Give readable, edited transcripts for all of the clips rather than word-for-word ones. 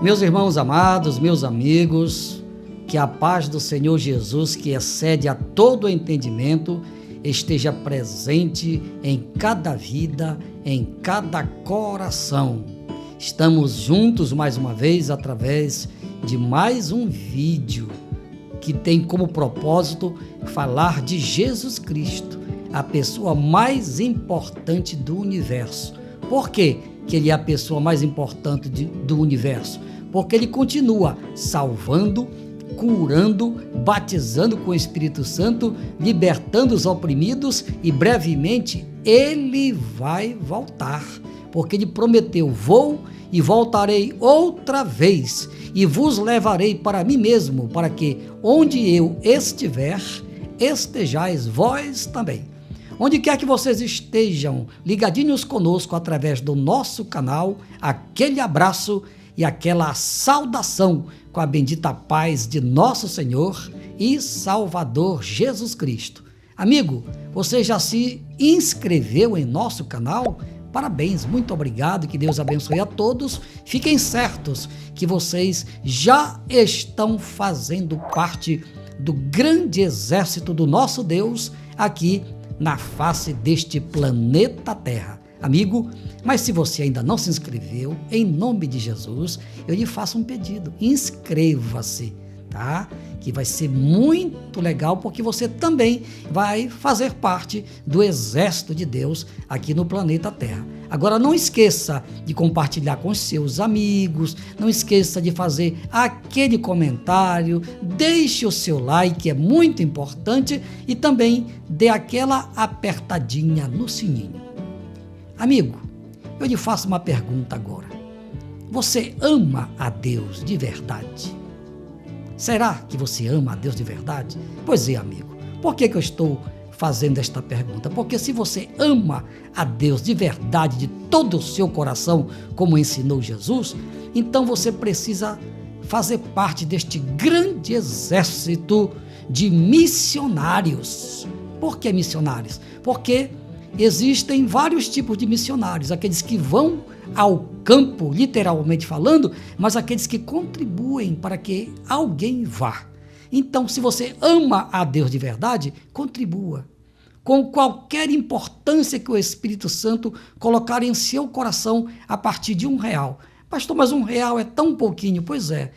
Meus irmãos amados, meus amigos, que a paz do Senhor Jesus, que excede a todo entendimento, esteja presente em cada vida, em cada coração. Estamos juntos mais uma vez através de mais um vídeo que tem como propósito falar de Jesus Cristo, a pessoa mais importante do universo. Por quê que ele é a pessoa mais importante do universo? Porque ele continua salvando, curando, batizando com o Espírito Santo, libertando os oprimidos e brevemente ele vai voltar. Porque ele prometeu: vou e voltarei outra vez e vos levarei para mim mesmo, para que onde eu estiver, estejais vós também. Onde quer que vocês estejam ligadinhos conosco através do nosso canal, aquele abraço e aquela saudação com a bendita paz de nosso Senhor e Salvador Jesus Cristo. Amigo, você já se inscreveu em nosso canal? Parabéns, muito obrigado, que Deus abençoe a todos. Fiquem certos que vocês já estão fazendo parte do grande exército do nosso Deus aqui na face deste planeta Terra. Amigo, mas se você ainda não se inscreveu, em nome de Jesus, eu lhe faço um pedido: inscreva-se, tá? Que vai ser muito legal, porque você também vai fazer parte do exército de Deus aqui no planeta Terra. Agora, não esqueça de compartilhar com seus amigos, não esqueça de fazer aquele comentário, deixe o seu like, é muito importante, e também dê aquela apertadinha no sininho. Amigo, eu lhe faço uma pergunta agora. Você ama a Deus de verdade? Será que você ama a Deus de verdade? Pois é, amigo. Por que eu estou fazendo esta pergunta? Porque se você ama a Deus de verdade, de todo o seu coração, como ensinou Jesus, então você precisa fazer parte deste grande exército de missionários. Por que missionários? Porque existem vários tipos de missionários, aqueles que vão ao campo, literalmente falando, mas aqueles que contribuem para que alguém vá. Então, se você ama a Deus de verdade, contribua com qualquer importância que o Espírito Santo colocar em seu coração a partir de R$1. Pastor, mas R$1 é tão pouquinho. Pois é,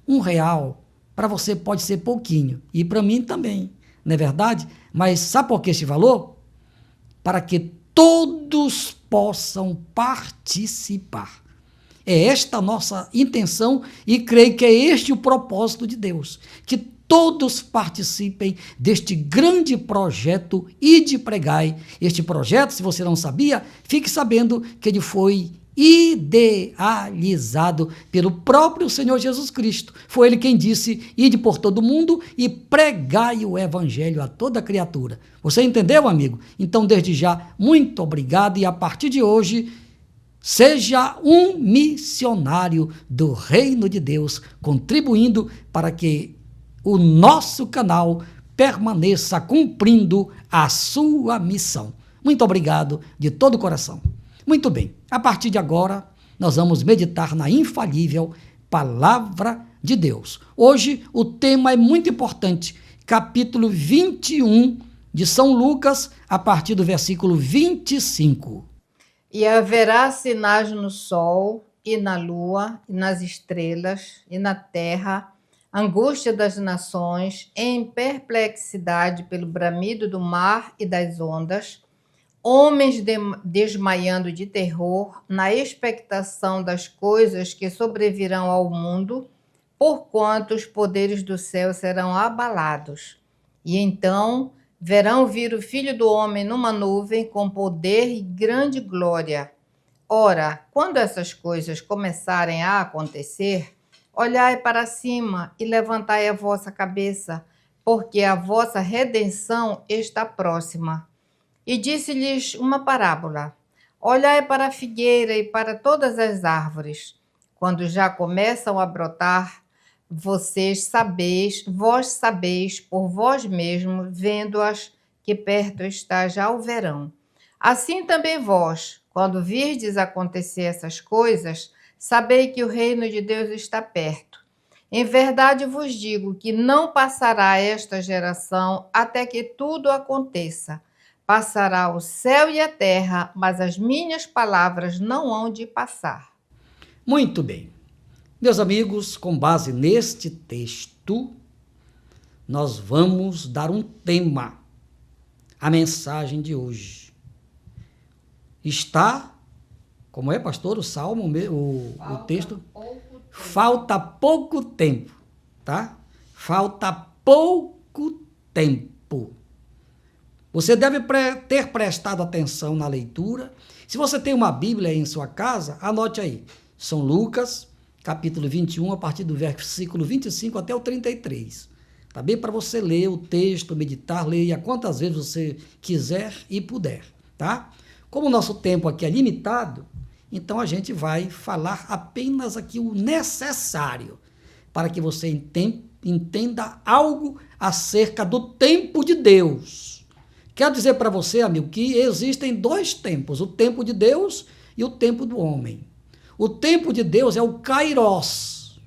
R$1 para você pode ser pouquinho, e para mim também, não é verdade? Mas sabe por que esse valor? Para que todos possam participar. É esta a nossa intenção e creio que é este o propósito de Deus, que todos participem deste grande projeto Ide Pregai. Este projeto, se você não sabia, fique sabendo que ele foi idealizado pelo próprio Senhor Jesus Cristo. Foi ele quem disse: ide por todo mundo e pregai o evangelho a toda criatura. Você entendeu, amigo? Então, desde já, muito obrigado, e a partir de hoje, seja um missionário do reino de Deus, contribuindo para que o nosso canal permaneça cumprindo a sua missão. Muito obrigado de todo o coração. Muito bem, a partir de agora, nós vamos meditar na infalível Palavra de Deus. Hoje, o tema é muito importante, capítulo 21 de São Lucas, a partir do versículo 25. E haverá sinais no sol, e na lua, e nas estrelas, e na terra, angústia das nações, em perplexidade pelo bramido do mar e das ondas, homens desmaiando de terror na expectação das coisas que sobrevirão ao mundo, porquanto os poderes do céu serão abalados. E então verão vir o Filho do Homem numa nuvem com poder e grande glória. Ora, quando essas coisas começarem a acontecer, olhai para cima e levantai a vossa cabeça, porque a vossa redenção está próxima. E disse-lhes uma parábola: olhai para a figueira e para todas as árvores. Quando já começam a brotar, vós sabeis por vós mesmos, vendo-as, que perto está já o verão. Assim também vós, quando virdes acontecer essas coisas, Sabei que o reino de Deus está perto. Em verdade vos digo que não passará esta geração até que tudo aconteça. Passará o céu e a terra, mas as minhas palavras não hão de passar. Muito bem. Meus amigos, com base neste texto, nós vamos dar um tema à mensagem de hoje. Está, como é, pastor, o salmo, o texto? Falta pouco tempo, tá? Falta pouco tempo. Você deve ter prestado atenção na leitura. Se você tem uma Bíblia aí em sua casa, anote aí. São Lucas, capítulo 21, a partir do versículo 25 até o 33. Tá bem? Para você ler o texto, meditar, leia quantas vezes você quiser e puder, tá? Como o nosso tempo aqui é limitado, então a gente vai falar apenas aqui o necessário para que você entenda algo acerca do tempo de Deus. Quero dizer para você, amigo, que existem dois tempos, o tempo de Deus e o tempo do homem. O tempo de Deus é o Kairos.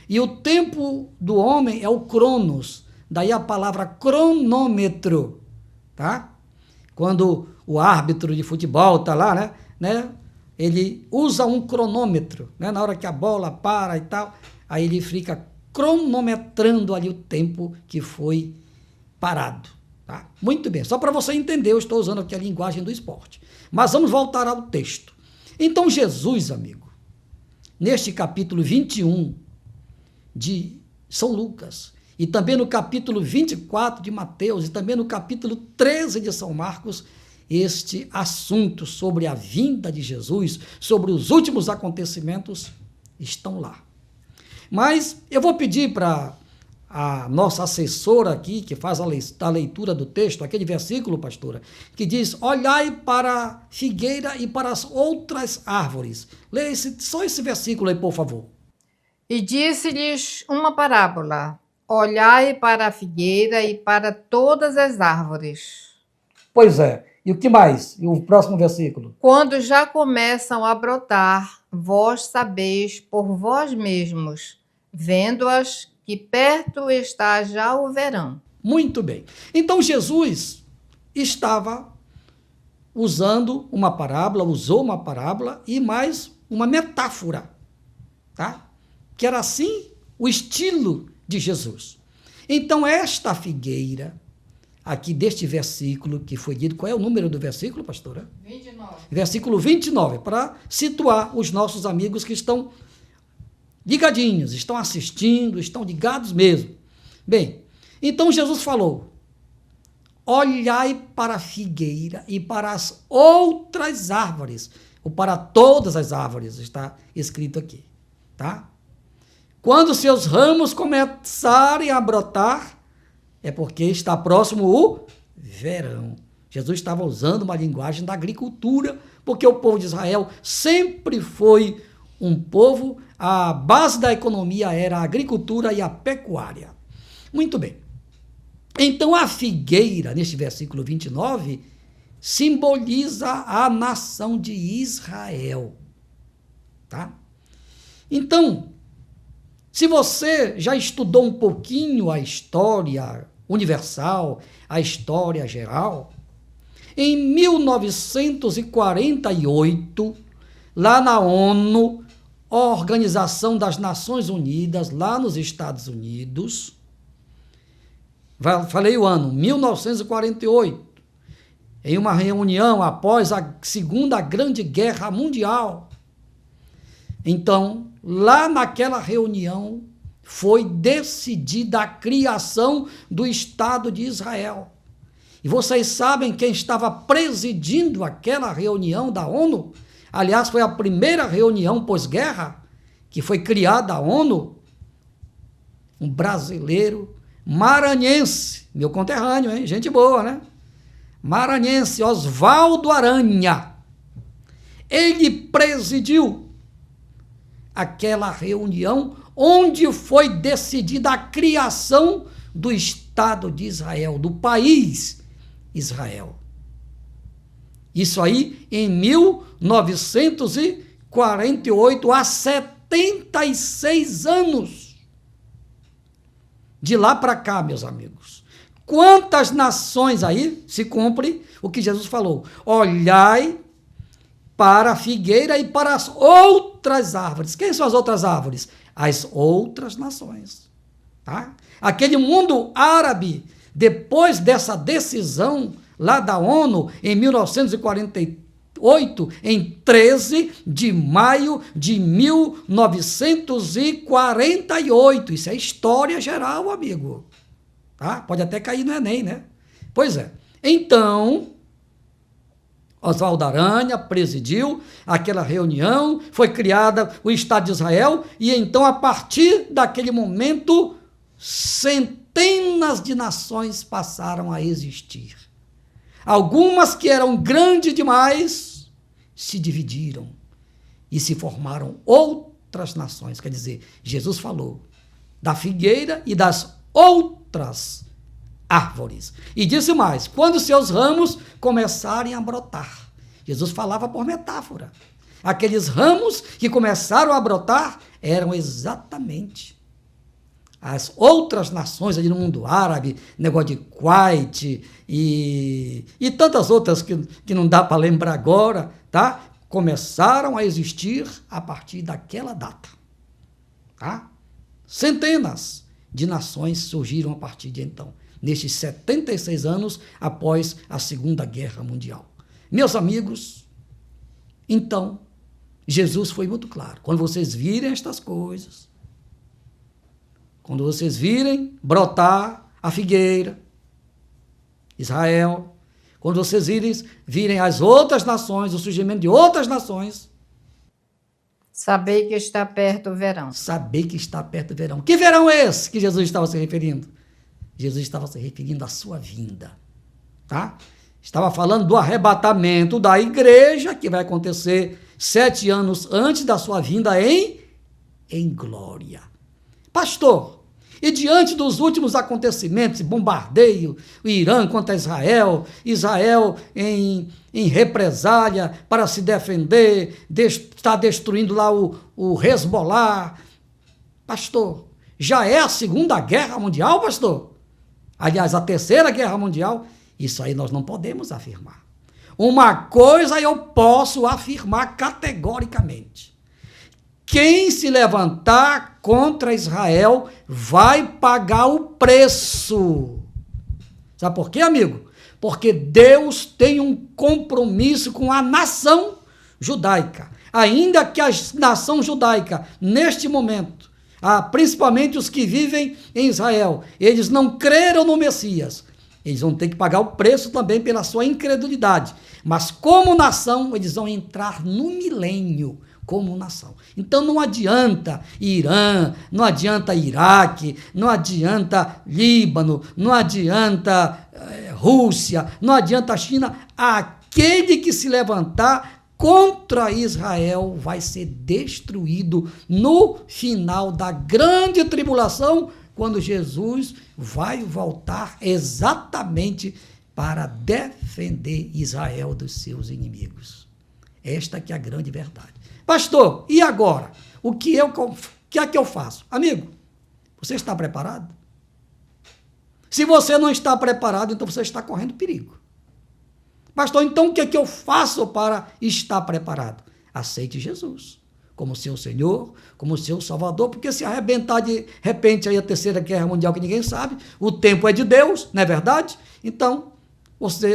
E o tempo do homem é o Cronos, daí a palavra cronômetro, tá? Quando o árbitro de futebol está lá, né? Ele usa um cronômetro, né? Na hora que a bola para e tal, aí ele fica cronometrando ali o tempo que foi parado, tá? Muito bem, só para você entender, eu estou usando aqui a linguagem do esporte. Mas vamos voltar ao texto. Então Jesus, amigo, neste capítulo 21, de São Lucas, e também no capítulo 24 de Mateus, e também no capítulo 13 de São Marcos, este assunto sobre a vinda de Jesus, sobre os últimos acontecimentos, estão lá. Mas eu vou pedir para a nossa assessora aqui, que faz a leitura do texto, aquele versículo, pastora, que diz, olhai para a figueira e para as outras árvores. Leia só esse versículo aí, por favor. E disse-lhes uma parábola: olhai para a figueira e para todas as árvores. Pois é. E o que mais? E o próximo versículo? Quando já começam a brotar, vós sabeis por vós mesmos, vendo-as, que perto está já o verão. Muito bem. Então Jesus estava usando uma parábola, usou uma parábola e mais uma metáfora, tá? Que era assim o estilo de Jesus. Então, esta figueira, aqui deste versículo que foi dito, qual é o número do versículo, pastora? 29. Versículo 29, para situar os nossos amigos que estão ligadinhos, estão assistindo, estão ligados mesmo. Bem, então Jesus falou, olhai para a figueira e para as outras árvores, ou para todas as árvores, está escrito aqui, tá? Quando seus ramos começarem a brotar, é porque está próximo o verão. Jesus estava usando uma linguagem da agricultura, porque o povo de Israel sempre foi um povo, a base da economia era a agricultura e a pecuária. Muito bem. Então a figueira, neste versículo 29, simboliza a nação de Israel. Tá? Então, se você já estudou um pouquinho a história universal, a história geral, em 1948, lá na ONU, Organização das Nações Unidas, lá nos Estados Unidos, falei o ano, 1948, em uma reunião após a Segunda Grande Guerra Mundial. Então, lá naquela reunião, foi decidida a criação do Estado de Israel. E vocês sabem quem estava presidindo aquela reunião da ONU? Aliás, foi a primeira reunião pós-guerra que foi criada a ONU. Um brasileiro maranhense, meu conterrâneo, hein? Gente boa, né? Maranhense, Oswaldo Aranha. Ele presidiu aquela reunião onde foi decidida a criação do Estado de Israel, do país Israel. Isso aí em 1948. 1948 a 76 anos. De lá para cá, meus amigos, quantas nações aí se cumpre o que Jesus falou? Olhai para a figueira e para as outras árvores. Quem são as outras árvores? As outras nações. Tá? Aquele mundo árabe, depois dessa decisão lá da ONU, em 1948, em 13 de maio de 1948. Isso é história geral, amigo. Tá? Pode até cair no Enem, né? Pois é. Então, Oswaldo Aranha presidiu aquela reunião, foi criada o Estado de Israel, e então, a partir daquele momento, centenas de nações passaram a existir. Algumas que eram grandes demais se dividiram e se formaram outras nações. Quer dizer, Jesus falou da figueira e das outras árvores. E disse mais, quando seus ramos começarem a brotar. Jesus falava por metáfora. Aqueles ramos que começaram a brotar eram exatamente as outras nações ali no mundo árabe, negócio de Kuwait e tantas outras que não dá para lembrar agora, tá? Começaram a existir a partir daquela data. Tá? Centenas de nações surgiram a partir de então, nestes 76 anos após a Segunda Guerra Mundial. Meus amigos, então, Jesus foi muito claro. Quando vocês virem estas coisas, quando vocês virem brotar a figueira, Israel, quando vocês virem as outras nações, o surgimento de outras nações, saber que está perto o verão. Saber que está perto o verão. Que verão é esse que Jesus estava se referindo? Jesus estava se referindo à sua vinda. Tá? Estava falando do arrebatamento da igreja, que vai acontecer 7 anos antes da sua vinda em glória. Pastor, e diante dos últimos acontecimentos, bombardeio, o Irã contra Israel, Israel em represália para se defender, está destruindo lá o Hezbollah. Pastor, já é a Segunda Guerra Mundial, pastor? Aliás, a Terceira Guerra Mundial? Isso aí nós não podemos afirmar. Uma coisa eu posso afirmar categoricamente. Quem se levantar contra Israel vai pagar o preço. Sabe por quê, amigo? Porque Deus tem um compromisso com a nação judaica. Ainda que a nação judaica, neste momento, principalmente os que vivem em Israel, eles não creram no Messias, eles vão ter que pagar o preço também pela sua incredulidade. Mas como nação, eles vão entrar no milênio como nação. Então não adianta Irã, não adianta Iraque, não adianta Líbano, não adianta Rússia, não adianta China. Aquele que se levantar contra Israel vai ser destruído no final da grande tribulação, quando Jesus vai voltar exatamente para defender Israel dos seus inimigos. Esta que é a grande verdade. Pastor, e agora? O que é que eu faço? Amigo, você está preparado? Se você não está preparado, então você está correndo perigo. Pastor, então o que é que eu faço para estar preparado? Aceite Jesus como seu Senhor, como seu Salvador, porque se arrebentar de repente aí a Terceira Guerra Mundial, que ninguém sabe, o tempo é de Deus, não é verdade? Então,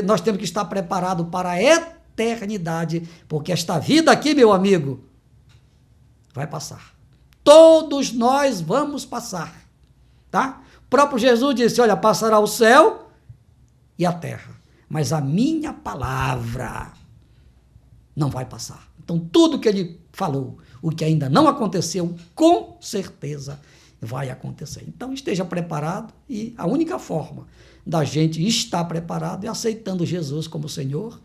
nós temos que estar preparados para a eternidade, porque esta vida aqui, meu amigo, vai passar. Todos nós vamos passar, tá? O próprio Jesus disse, olha, passará o céu e a terra, mas a minha palavra não vai passar. Então, tudo que ele falou, o que ainda não aconteceu, com certeza vai acontecer. Então, esteja preparado, e a única forma da gente estar preparado é aceitando Jesus como Senhor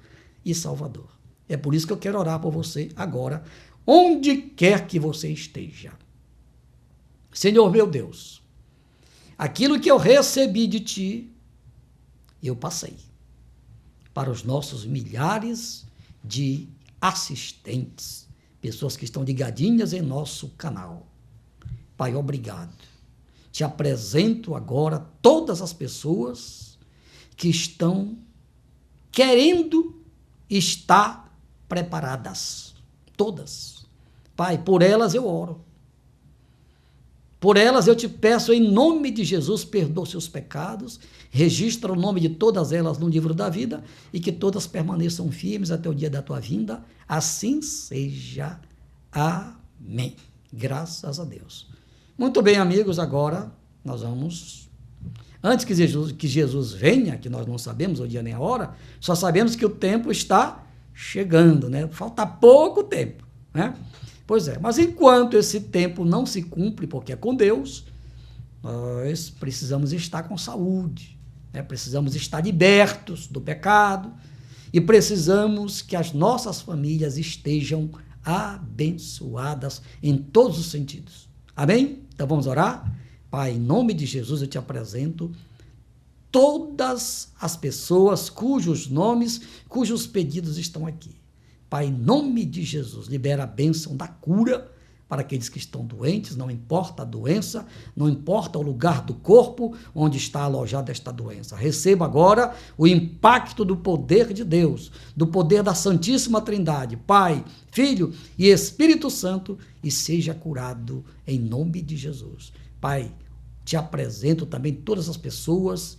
e Salvador. É por isso que eu quero orar por você agora, onde quer que você esteja. Senhor meu Deus, aquilo que eu recebi de Ti, eu passei para os nossos milhares de assistentes, pessoas que estão ligadinhas em nosso canal. Pai, obrigado. Te apresento agora todas as pessoas que estão querendo estar preparadas. Todas. Pai, por elas eu oro. Por elas eu te peço, em nome de Jesus, perdoa seus pecados, registra o nome de todas elas no livro da vida e que todas permaneçam firmes até o dia da tua vinda. Assim seja. Amém. Graças a Deus. Muito bem, amigos, agora nós vamos... Antes que Jesus venha, que nós não sabemos o dia nem a hora, só sabemos que o tempo está chegando, né? Falta pouco tempo, né? Pois é, mas enquanto esse tempo não se cumpre, porque é com Deus, nós precisamos estar com saúde, né? Precisamos estar libertos do pecado e precisamos que as nossas famílias estejam abençoadas em todos os sentidos. Amém? Então vamos orar? Pai, em nome de Jesus eu te apresento todas as pessoas cujos nomes, cujos pedidos estão aqui. Pai, em nome de Jesus, libera a bênção da cura para aqueles que estão doentes, não importa a doença, não importa o lugar do corpo onde está alojada esta doença. Receba agora o impacto do poder de Deus, do poder da Santíssima Trindade, Pai, Filho e Espírito Santo, e seja curado em nome de Jesus. Pai, te apresento também todas as pessoas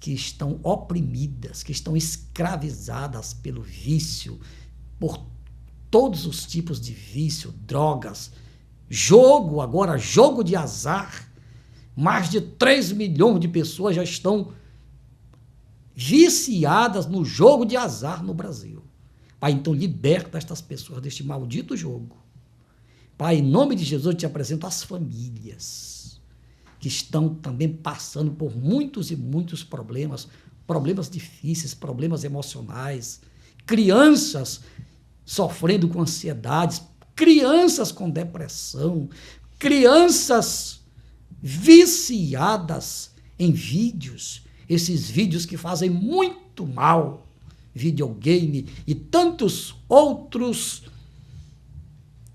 que estão oprimidas, que estão escravizadas pelo vício, por todos os tipos de vício, drogas, jogo, agora jogo de azar. Mais de 3 milhões de pessoas já estão viciadas no jogo de azar no Brasil. Pai, então liberta estas pessoas deste maldito jogo. Pai, em nome de Jesus eu te apresento as famílias que estão também passando por muitos e muitos problemas, problemas difíceis, problemas emocionais, crianças sofrendo com ansiedades, crianças com depressão, crianças viciadas em vídeos, esses vídeos que fazem muito mal, videogame e tantos outros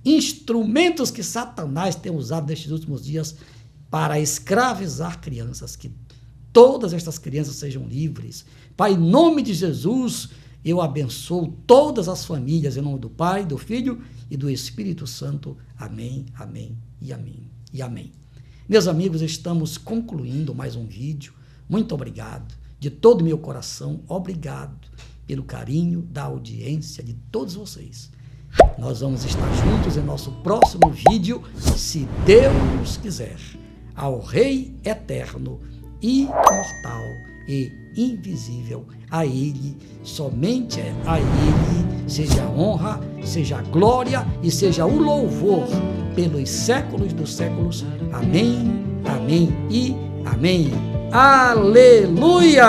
instrumentos que Satanás tem usado nestes últimos dias para escravizar crianças, que todas estas crianças sejam livres. Pai, em nome de Jesus, eu abençoo todas as famílias, em nome do Pai, do Filho e do Espírito Santo. Amém, amém e amém e amém. Meus amigos, estamos concluindo mais um vídeo. Muito obrigado, de todo o meu coração, obrigado pelo carinho da audiência de todos vocês. Nós vamos estar juntos em nosso próximo vídeo, se Deus quiser. Ao Rei eterno, imortal e invisível, a Ele, somente a Ele, seja a honra, seja a glória e seja o louvor pelos séculos dos séculos. Amém, amém e amém. Aleluia!